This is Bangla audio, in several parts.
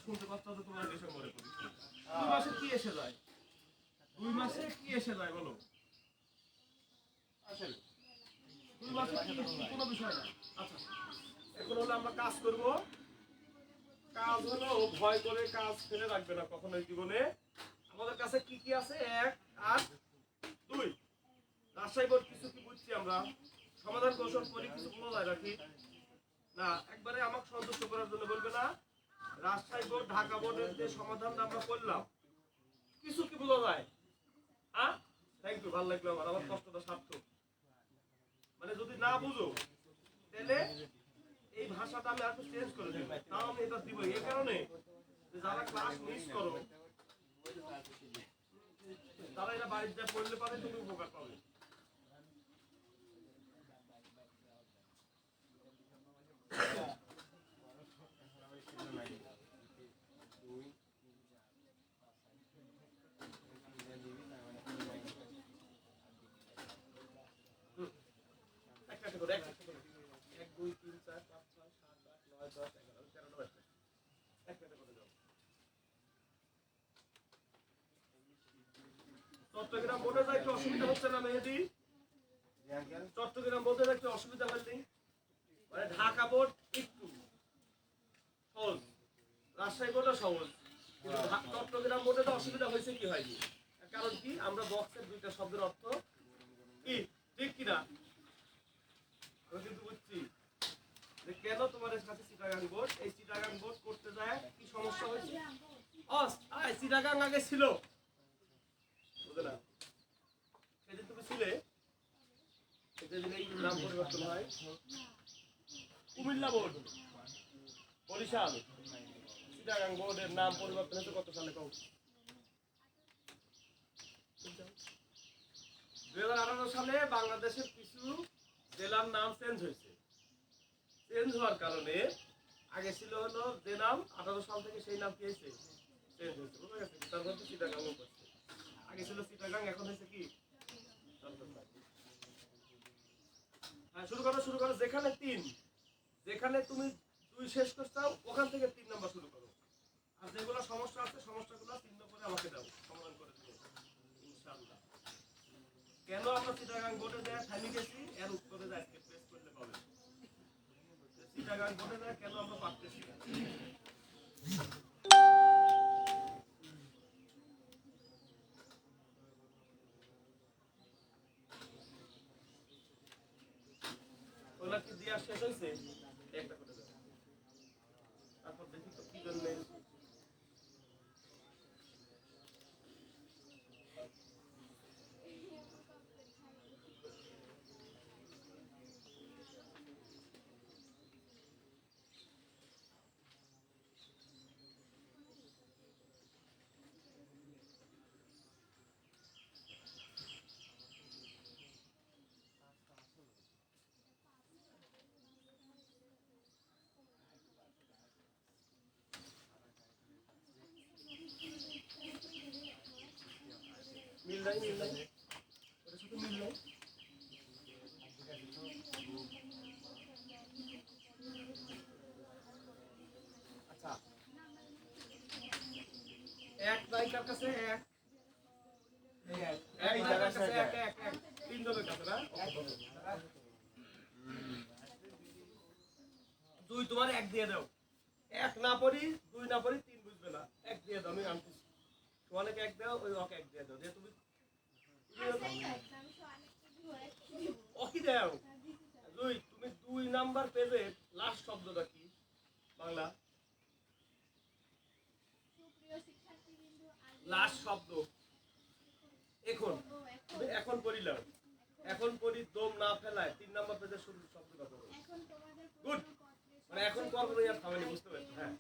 শুনতে পাচ্ছ তো তোমার ডিসেম্বরে পরীক্ষা। 2 মাসে কি এসে যায়? 2 মাসে কি এসে যায় বলো? আসেন 2 মাসে কি কোনো বিষয় না। আচ্ছা এখন হলো আমরা কাজ করব। কাজ হলো ভয় করে কাজ ফেলে রাখবে না কখনোই জীবনে। আমাদের কাছে কি কি আছে? 1 আর 2 রাজশাহী বোর্ড কিছু কি বুঝছি আমরা, সমাধান কৌশল করি কিছু বলা যায় নাকি না? একবারে আমাকে সন্তুষ্ট করার জন্য বলবে না। রাজশাহী বোর্ড ঢাকা বোর্ডের যে সমাধানটা আমরা করলাম কিছু কি বোঝা যায়? হ্যাঁ থ্যাংক ইউ, ভালো লাগলো আমার কষ্টটা সার্থক। মানে যদি না বুঝো তাহলে এই ভাষাটা আমি একটু চেঞ্জ করে দেব, তাও আমি এটা দিব এই কারণে যে যারা ক্লাস মিস করো তারা এটা বাড়িতে পড়লে পারে, তুমি উপকার পাবে। চট্টগ্রাম বোর্ডে যাইতে অসুবিধা হচ্ছে না মেহেদি? চট্টগ্রাম বোর্ডে যাইতে অসুবিধা হয়নি? মানে ঢাকা বোর্ড একটু সহজ, রাজশাহী বোর্ডও সহজ, কিন্তু চট্টগ্রাম বোর্ডে তো অসুবিধা হয়েছে কি হয়নি? কারণ কি আমরা বক্সের 2টা শব্দের অর্থ কি ঠিক কিনা আমি কিন্তু বুঝছি যে কেন তোমার কাছে চিটাগাং বোর্ড। এই চিটাগাং বোর্ড করতে যায় কি সমস্যা হয়েছে? চিটাগাং আগে ছিল বুঝলে না, সেদিন তুমি ছিলে, সেদিন এই নাম পরিবর্তন হয় কুমিল্লা বোর্ড, বরিশাল, চিটাগাং বোর্ডের নাম পরিবর্তন হয়েছে কত সালে? কও 2018 সালে বাংলাদেশের কিছু জেলার নাম চেঞ্জ হয়েছে। চেঞ্জ হওয়ার কারণে আগে ছিল হলো যে নাম, 18 সাল থেকে সেই নাম কি হয়েছে? চেঞ্জ হয়েছে, বুঝা গেছে? তার মধ্যে চিটাগাং করছে, আগে ছিল চিটাগাং, এখন হয়েছে কি? হ্যাঁ শুরু করো। যেখানে 3, যেখানে তুমি 2 শেষ করছো ওখান থেকে 3 নাম্বার শুরু করো। আর যেগুলো সমস্যা আছে সমস্যাগুলো চিহ্ন করে আমাকে দাও, সমাধান করে দেবো ইনশাআল্লাহ। কেন আমরা চিটাগাং বোর্ডে যায় খালি গেছি এর উত্তরে যায় আজকে প্রেস করলে পাবে। চিটাগাং বোর্ডে যায় কেন আমরা পারতেছি না? ওগুলা কি দিয়া শেষ হয়েছে? একটা করে দাও, তারপর দেখি তো কি জন্য মিল নাই ওটা শুধু মিল নাই। আচ্ছা এক নায়িকার কাছে এক, এক নায়িকার কাছে এক 3 জনের কাছে না 2 তোমার 1 দিয়ে দাও। 1 না পড়ি 2 না পড়ি 3 বুঝবে না, 1 দিয়ে দাও। আমি আনতেছি সোয়ালেকে 1 দাও, ওই ওকে 1 দিয়ে দাও। যে তুমি ওকে দাও 2, তুমি 2 নাম্বার পেজে লাস্ট শব্দটা কি বাংলা? লাস্ট শব্দ এখন তুমি এখন পড়িলাম, এখন পড়ি দম না ফেলায় 3 নাম্বার পেজে শুরু শব্দটা পড়ো। গুড, মানে এখন করব না আর থামেনি, বুঝতে পারছো? হ্যাঁ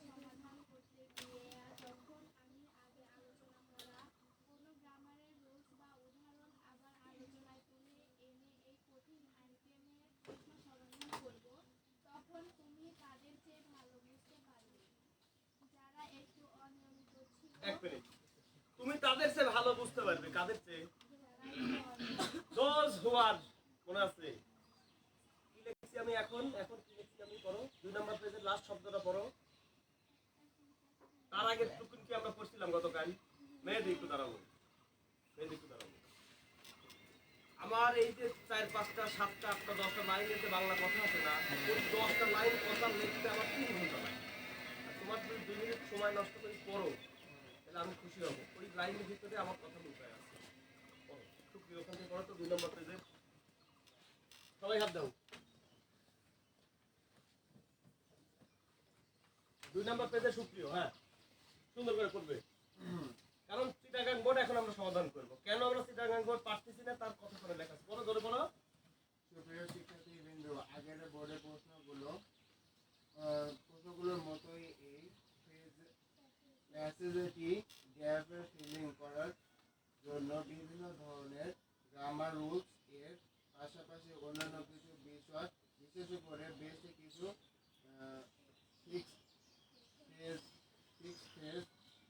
এক মিনিট, তুমি তাদের চেয়ে ভালো বুঝতে পারবে। কাদের চেয়ে? দোজ হু আর, মনে আছে কি লিখেছি আমি? এখন কি লিখেছি আমি? পড়ো 2 নাম্বার পেজের লাস্ট শব্দটা পড়ো। তার আগে টুকুন কি আমরা পড়ছিলাম গতকাল? মেহেদি একটু দাঁড়াবো, মেহেদি একটু দাঁড়াবো। আমার এই যে 4, 5টা, 7টা, 8টা, 10টা লাইনের যে বাংলা কথা আছে না, ওই 10টা লাইন কথা লিখতে আমার 3 ঘন্টা লাগে। আর তোমার যদি 2 মিনিট সময় নষ্ট করে পড়ো তাহলে আমি খুশি হব। ওই লাইনের ভিতরে আমার কথা লুকায় আছে। পড়ো, সুপ্রিয়, ওখান থেকে পড়ো তো 2 নম্বর পেজে। সবাই হাত দাও। 2 নম্বর পেজে সুপ্রিয়, হ্যাঁ সুন্দর করে পড়বে। কারণ চিটাগাং বোর্ড এখন আমরা সমাধান করব। কেন আমরা চিটাগাং বোর্ড পারতেছি না তার কথা করে লেখা আছে। বলো, ধরে বলো। সুপ্রিয় শিক্ষার্থীবৃন্দ, আগের বোর্ডের প্রশ্নগুলোর মতোই এই প্যাসেজটি গ্যাপ ফিলিং করার জন্য বিভিন্ন ধরনের গ্রামার রুলস এর পাশাপাশি অন্যান্য কিছু বিষয়, বিশেষ করে বেশ কিছু ফিক্স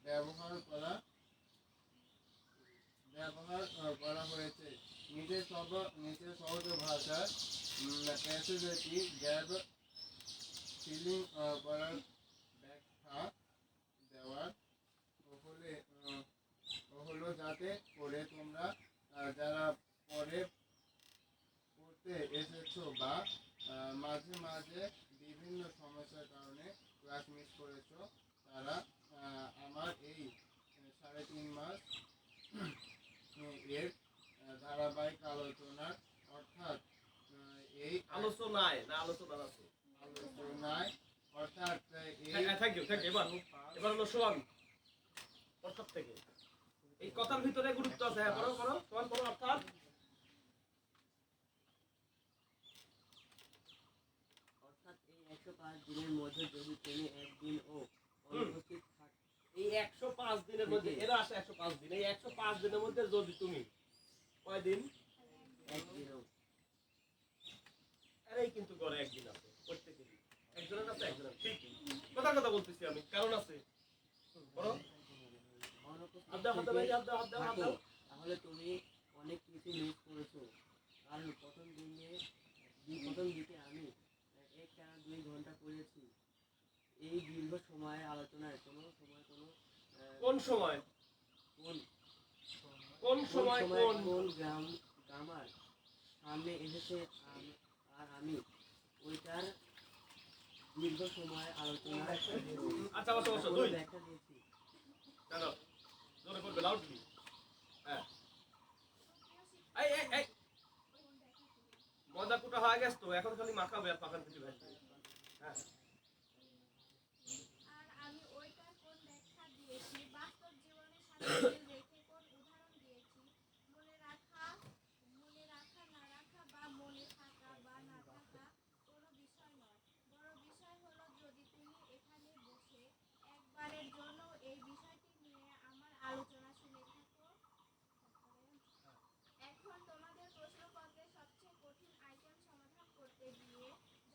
ব্যবহার করা হয়েছে। নিচের সহজ ভাষায় প্যাসেজটি গ্যাপ ফিলিং করার ব্যাখ্যা দেওয়ার হলো যাতে করে তোমরা যারা পড়তে এসেছো বা মাঝে মাঝে বিভিন্ন সমস্যার কারণে ক্লাস মিস করেছো, তারা আমার এই 3.5 মাস এর ধারাবাহিক আলোচনার অর্থাৎ এই আলোচনায় না আলোচনা আছে। আলোচনায় অর্থাৎ থ্যাংক ইউ। এবার হলো সোয়ান অর্থাৎ থেকে এই কথার ভিতরে গুরুত্ব আছে। হ্যাঁ, করো করো, সোয়ান করো। অর্থাৎ এই 105 দিনের মধ্যে যদি তুমি একদিনও অনুপস্থিত থাক, এই 105 দিনের মধ্যে এরা আসে 105 দিন। এই 105 দিনের মধ্যে যদি তুমি কয় দিন? একদিনও, আরেই কিন্তু গড়ে একদিন আছে প্রত্যেকেরই। একজনের আছে, একজনের ঠিকই কথার কথা বলতেছি আমি, কারণ আছে। করো, হাত দাও, হাত দাও, হাত দাও, হাত দাও, হাত দাও। তাহলে তুমি অনেক কিছু মিস করেছো। কারণ প্রথম দিকে আমি 1 টানা 2 ঘন্টা পড়েছি। এই দীর্ঘ সময় আলোচনায় কোন সময় কোন গ্রামার সামনে এসেছে, আর আমি ওইটার দীর্ঘ সময় আলোচনা আচ্ছা বসো বসো। 2 ব্যাখ্যা দিয়েছি। চলো জোরে বলবে, লাউডলি। হ্যাঁ, এই এই এই ময়দা কুটা হয়ে গেছে তো, এখন খালি মাখাবে আর পাকান থেকে ভাজবে। হ্যাঁ, আর আমি ওইটার কোন ব্যাখ্যা দিয়েছি, বাস্তব জীবনের সাথে মিল রেখে কোন উদাহরণ দিয়েছি, মনে রাখা না রাখা বা মনে থাকা বা না থাকা কোনো বিষয় নয়। বড় বিষয় হলো যদি তুমি এখানে বসে একবারের জন্য এই বিষয়টি নিয়ে আমার আলোচনা শুনে থাকো। এখন তোমাদের প্রশ্নপত্রের সবচেয়ে কঠিন আইটেম সমাধান করতে গিয়ে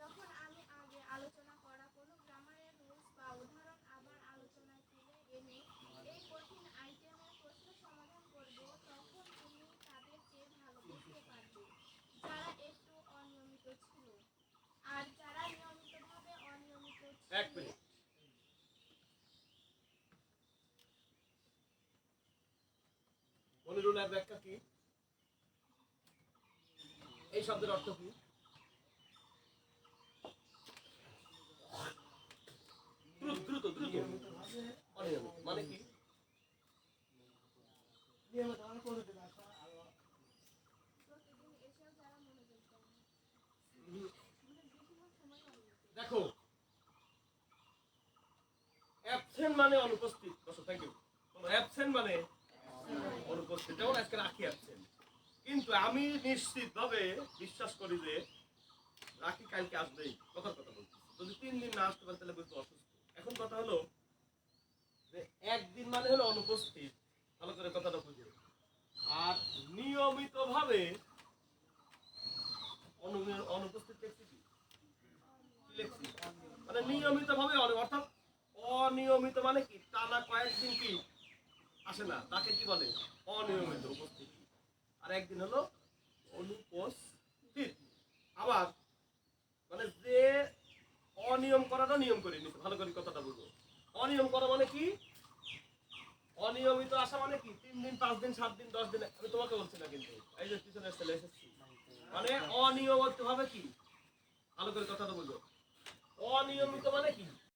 যখন আমি আগে আলোচনা করা কোনো গ্রামারের রুলস বা উদাহরণ আবার আলোচনায় তুলে এনে এই কঠিন আইটেমের প্রশ্ন সমাধান করব, তখন তুমি তাদের চেয়ে ভালো বুঝতে পারবে যারা একটু অনিয়মিত ছিল। আর যারা নিয়মিতভাবে অনিয়মিত এক ছিল, মিনিট। মনিরুলের ব্যাখ্যা কি? এই শব্দের অর্থ কি? দ্রুত দ্রুত দ্রুত। অনিয়মিত মানে কি? প্রতিদিন এসেও যারা মনোযোগ দেয় না, বেশিরভাগ সময় অনিয়মিত। দেখো, অ্যাবসেন্ট মানে অনুপস্থিত। বসো, থ্যাংক ইউ। অ্যাবসেন্ট মানে অনুপস্থিত। যেমন আজকে রাখি অ্যাবসেন্ট, কিন্তু আমি নিশ্চিতভাবে বিশ্বাস করি যে রাখি কালকে আসবেই। কথার কথা বলছি, যদি 3 দিন না আসতে পারে তাহলে বুঝতে অসুস্থ। এখন কথা হলো যে একদিন মানে হলো অনুপস্থিত, ভালো করে কথাটা বুঝে। আর নিয়মিতভাবে অনুপস্থিত লিখছি কি? লিখছি মানে নিয়মিতভাবে অর্থাৎ অনিয়মিত মানে কি? টানা কয়েকদিন কি আসে না, তাকে কি বলে? অনিয়মিত উপস্থিতি। আর একদিন হলো অনুপস্থিত। আবার মানে যে অনিয়ম করাটা নিয়ম করে নিতে, ভালো করে কথাটা বুঝো। অনিয়ম করা মানে কি? অনিয়মিত আসা মানে কি? 3 দিন 5 দিন 7 দিন 10 দিন, আমি তোমাকে বলছি না কিন্তু, এই যে পিছনে চলে এসেছি, মানে অনিয়মিত ভাবে কি, ভালো করে কথাটা বুঝো, অনিয়মিত মানে কি?